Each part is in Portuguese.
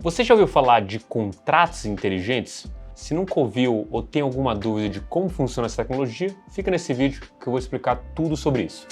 Você já ouviu falar de contratos inteligentes? Se nunca ouviu ou tem alguma dúvida de como funciona essa tecnologia, fica nesse vídeo que eu vou explicar tudo sobre isso.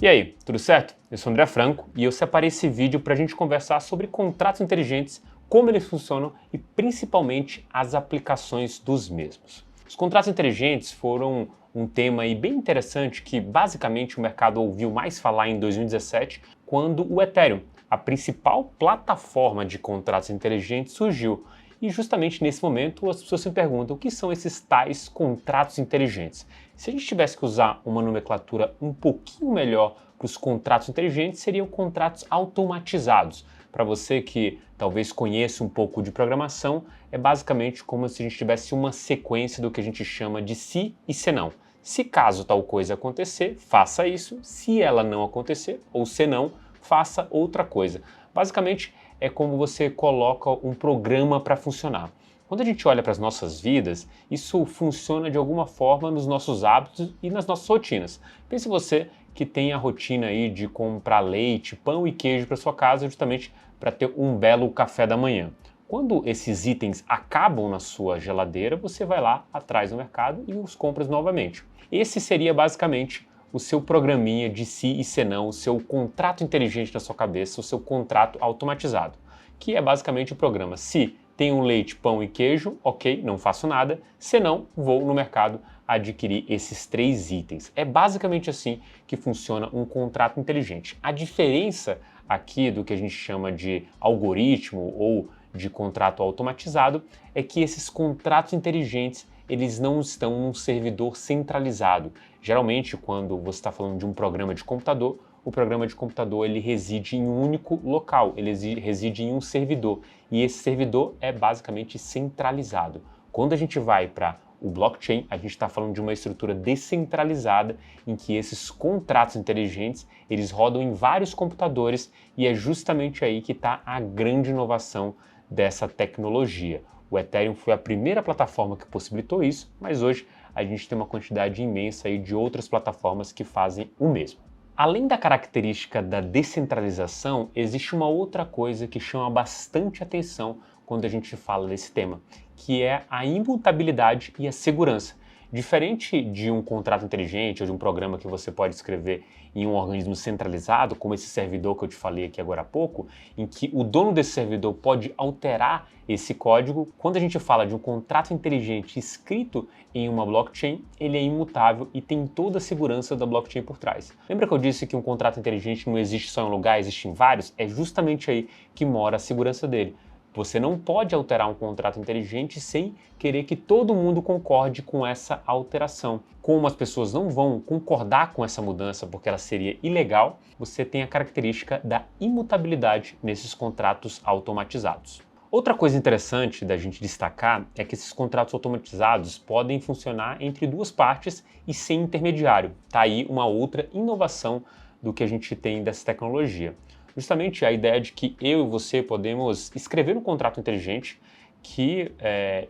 E aí, tudo certo? Eu sou André Franco e eu separei esse vídeo para a gente conversar sobre contratos inteligentes, como eles funcionam e principalmente as aplicações dos mesmos. Os contratos inteligentes foram um tema aí bem interessante que basicamente o mercado ouviu mais falar em 2017, quando o Ethereum, a principal plataforma de contratos inteligentes, surgiu. E justamente nesse momento as pessoas se perguntam o que são esses tais contratos inteligentes. Se a gente tivesse que usar uma nomenclatura um pouquinho melhor para os contratos inteligentes, seriam contratos automatizados. Para você que talvez conheça um pouco de programação, é basicamente como se a gente tivesse uma sequência do que a gente chama de se e se não. Se caso tal coisa acontecer, faça isso. Se ela não acontecer, ou se não, faça outra coisa. Basicamente, é como você coloca um programa para funcionar. Quando a gente olha para as nossas vidas, isso funciona de alguma forma nos nossos hábitos e nas nossas rotinas. Pense você que tem a rotina aí de comprar leite, pão e queijo para sua casa justamente para ter um belo café da manhã. Quando esses itens acabam na sua geladeira, você vai lá atrás no mercado e os compra novamente. Esse seria basicamente o seu programinha de se e se não, o seu contrato inteligente na sua cabeça, o seu contrato automatizado, que é basicamente o programa. Se tem um leite, pão e queijo, ok, não faço nada. Se não, vou no mercado adquirir esses 3 itens. É basicamente assim que funciona um contrato inteligente. A diferença aqui do que a gente chama de algoritmo ou de contrato automatizado é que esses contratos inteligentes eles não estão num servidor centralizado. Geralmente, quando você está falando de um programa de computador, o programa de computador ele reside em um único local, ele reside em um servidor, e esse servidor é basicamente centralizado. Quando a gente vai para o blockchain, a gente está falando de uma estrutura descentralizada em que esses contratos inteligentes eles rodam em vários computadores e é justamente aí que está a grande inovação dessa tecnologia. O Ethereum foi a primeira plataforma que possibilitou isso, mas hoje a gente tem uma quantidade imensa aí de outras plataformas que fazem o mesmo. Além da característica da descentralização, existe uma outra coisa que chama bastante atenção quando a gente fala desse tema, que é a imutabilidade e a segurança. Diferente de um contrato inteligente ou de um programa que você pode escrever em um organismo centralizado, como esse servidor que eu te falei aqui agora há pouco, em que o dono desse servidor pode alterar esse código, quando a gente fala de um contrato inteligente escrito em uma blockchain, ele é imutável e tem toda a segurança da blockchain por trás. Lembra que eu disse que um contrato inteligente não existe só em um lugar, existe em vários? É justamente aí que mora a segurança dele. Você não pode alterar um contrato inteligente sem querer que todo mundo concorde com essa alteração. Como as pessoas não vão concordar com essa mudança porque ela seria ilegal, você tem a característica da imutabilidade nesses contratos automatizados. Outra coisa interessante da gente destacar é que esses contratos automatizados podem funcionar entre duas partes e sem intermediário. Tá aí uma outra inovação do que a gente tem dessa tecnologia. Justamente a ideia de que eu e você podemos escrever um contrato inteligente que,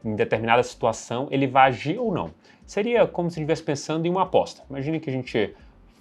em determinada situação, ele vai agir ou não. Seria como se estivesse pensando em uma aposta. Imagine que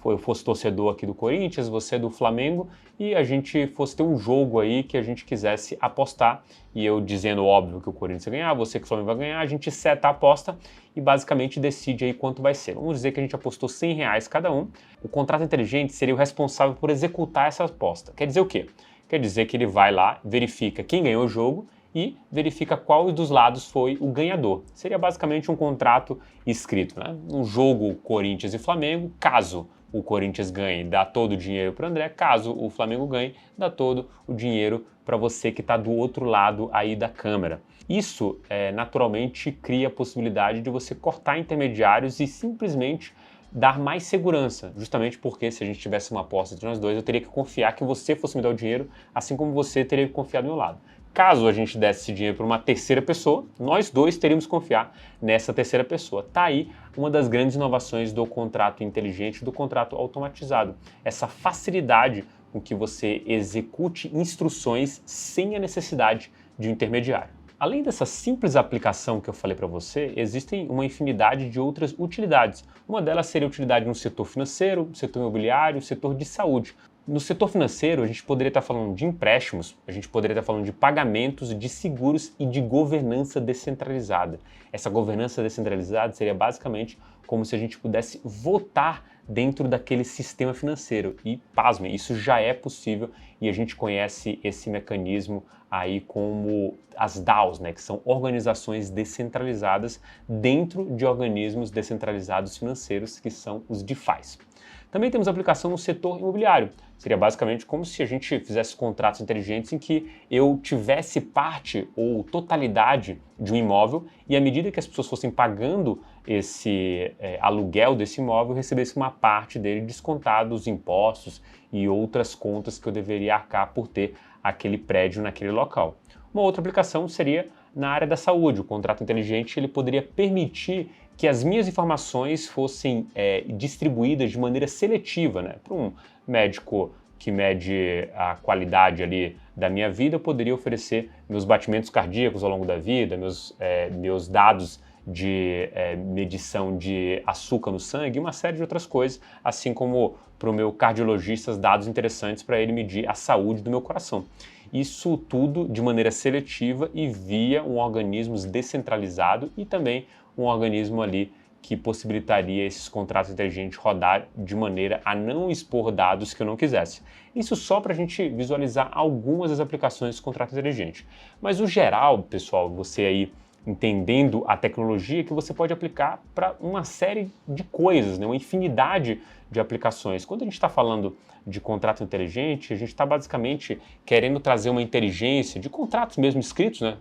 eu fosse torcedor aqui do Corinthians, você do Flamengo, e a gente fosse ter um jogo aí que a gente quisesse apostar, e eu dizendo óbvio que o Corinthians vai ganhar, você que o Flamengo vai ganhar, a gente seta a aposta e basicamente decide aí quanto vai ser. Vamos dizer que a gente apostou R$100 cada um, o contrato inteligente seria o responsável por executar essa aposta. Quer dizer o quê? Quer dizer que ele vai lá, verifica quem ganhou o jogo e verifica qual dos lados foi o ganhador. Seria basicamente um contrato escrito, né? Um jogo Corinthians e Flamengo, caso o Corinthians ganhe, dá todo o dinheiro para o André, caso o Flamengo ganhe, dá todo o dinheiro para você que está do outro lado aí da câmera. Isso naturalmente cria a possibilidade de você cortar intermediários e simplesmente dar mais segurança, justamente porque se a gente tivesse uma aposta entre nós dois, eu teria que confiar que você fosse me dar o dinheiro, assim como você teria que confiar do meu lado. Caso a gente desse esse dinheiro para uma terceira pessoa, nós dois teríamos que confiar nessa terceira pessoa. Tá aí uma das grandes inovações do contrato inteligente, do contrato automatizado. Essa facilidade com que você execute instruções sem a necessidade de um intermediário. Além dessa simples aplicação que eu falei para você, existem uma infinidade de outras utilidades. Uma delas seria a utilidade no setor financeiro, setor imobiliário, setor de saúde. No setor financeiro, a gente poderia estar falando de empréstimos, a gente poderia estar falando de pagamentos, de seguros e de governança descentralizada. Essa governança descentralizada seria basicamente como se a gente pudesse votar dentro daquele sistema financeiro. E, pasmem, isso já é possível e a gente conhece esse mecanismo aí como as DAOs, né, que são organizações descentralizadas dentro de organismos descentralizados financeiros, que são os DeFis. Também temos aplicação no setor imobiliário. Seria basicamente como se a gente fizesse contratos inteligentes em que eu tivesse parte ou totalidade de um imóvel e à medida que as pessoas fossem pagando esse aluguel desse imóvel, eu recebesse uma parte dele descontado dos impostos e outras contas que eu deveria arcar por ter aquele prédio naquele local. Uma outra aplicação seria na área da saúde. O contrato inteligente ele poderia permitir que as minhas informações fossem distribuídas de maneira seletiva, né? Para um médico que mede a qualidade ali da minha vida, eu poderia oferecer meus batimentos cardíacos ao longo da vida, meus dados de medição de açúcar no sangue, uma série de outras coisas, assim como para o meu cardiologista dados interessantes para ele medir a saúde do meu coração. Isso tudo de maneira seletiva e via um organismo descentralizado e também um organismo ali que possibilitaria esses contratos inteligentes rodar de maneira a não expor dados que eu não quisesse. Isso só para a gente visualizar algumas das aplicações desse contrato inteligente. Mas o geral, pessoal, você aí entendendo a tecnologia, que você pode aplicar para uma série de coisas, né? Uma infinidade de aplicações. Quando a gente está falando de contrato inteligente, a gente está basicamente querendo trazer uma inteligência de contratos mesmo escritos, né?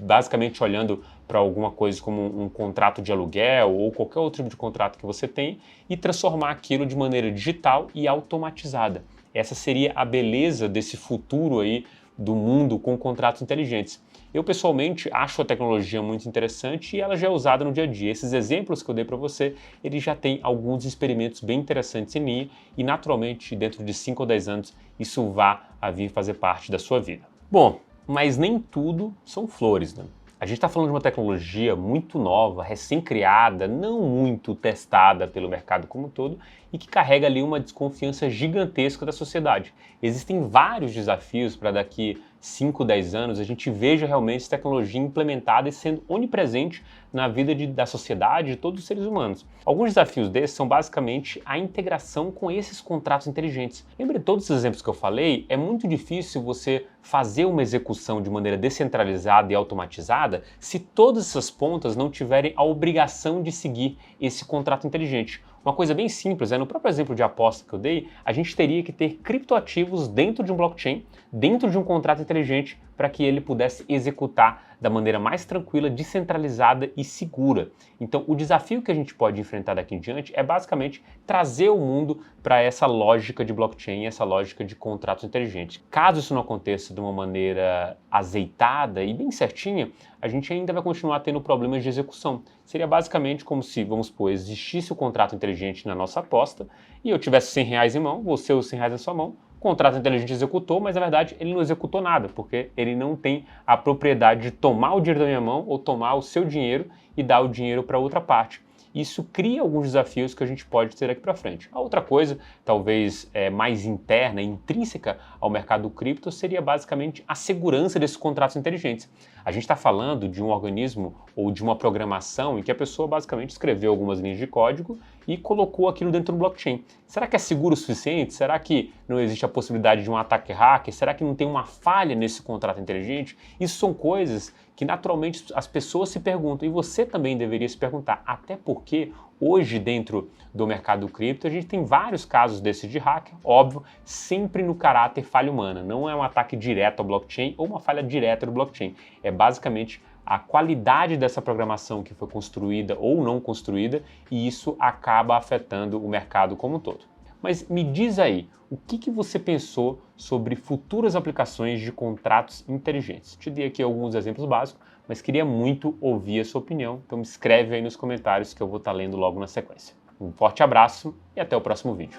Basicamente olhando para alguma coisa como um contrato de aluguel ou qualquer outro tipo de contrato que você tem e transformar aquilo de maneira digital e automatizada. Essa seria a beleza desse futuro aí do mundo com contratos inteligentes. Eu, pessoalmente, acho a tecnologia muito interessante e ela já é usada no dia a dia. Esses exemplos que eu dei para você, eles já têm alguns experimentos bem interessantes em linha e, naturalmente, dentro de 5 ou 10 anos, isso vai vir fazer parte da sua vida. Bom, mas nem tudo são flores, né? A gente está falando de uma tecnologia muito nova, recém-criada, não muito testada pelo mercado como um todo e que carrega ali uma desconfiança gigantesca da sociedade. Existem vários desafios para daqui 5, 10 anos a gente veja realmente essa tecnologia implementada e sendo onipresente na vida da sociedade de todos os seres humanos. Alguns desafios desses são basicamente a integração com esses contratos inteligentes. Lembre de todos os exemplos que eu falei, é muito difícil você fazer uma execução de maneira descentralizada e automatizada se todas essas pontas não tiverem a obrigação de seguir esse contrato inteligente. Uma coisa bem simples, no próprio exemplo de aposta que eu dei, a gente teria que ter criptoativos dentro de um blockchain, dentro de um contrato inteligente, para que ele pudesse executar da maneira mais tranquila, descentralizada e segura. Então, o desafio que a gente pode enfrentar daqui em diante é basicamente trazer o mundo para essa lógica de blockchain, essa lógica de contratos inteligentes. Caso isso não aconteça de uma maneira azeitada e bem certinha, a gente ainda vai continuar tendo problemas de execução. Seria basicamente como se, vamos supor, existisse o contrato inteligente na nossa aposta e eu tivesse R$100 em mão, você os R$100 na sua mão, o contrato inteligente executou, mas na verdade ele não executou nada, porque ele não tem a propriedade de tomar o dinheiro da minha mão ou tomar o seu dinheiro e dar o dinheiro para outra parte. Isso cria alguns desafios que a gente pode ter aqui para frente. A outra coisa, talvez mais interna, intrínseca ao mercado cripto, seria basicamente a segurança desses contratos inteligentes. A gente está falando de um organismo ou de uma programação em que a pessoa basicamente escreveu algumas linhas de código e colocou aquilo dentro do blockchain. Será que é seguro o suficiente? Será que não existe a possibilidade de um ataque hacker? Será que não tem uma falha nesse contrato inteligente? Isso são coisas que naturalmente as pessoas se perguntam e você também deveria se perguntar, até porque hoje dentro do mercado cripto a gente tem vários casos desses de hacker, óbvio, sempre no caráter falha humana, não é um ataque direto ao blockchain ou uma falha direta do blockchain, é basicamente a qualidade dessa programação que foi construída ou não construída e isso acaba afetando o mercado como um todo. Mas me diz aí, o que você pensou sobre futuras aplicações de contratos inteligentes? Te dei aqui alguns exemplos básicos, mas queria muito ouvir a sua opinião, então me escreve aí nos comentários que eu vou estar lendo logo na sequência. Um forte abraço e até o próximo vídeo.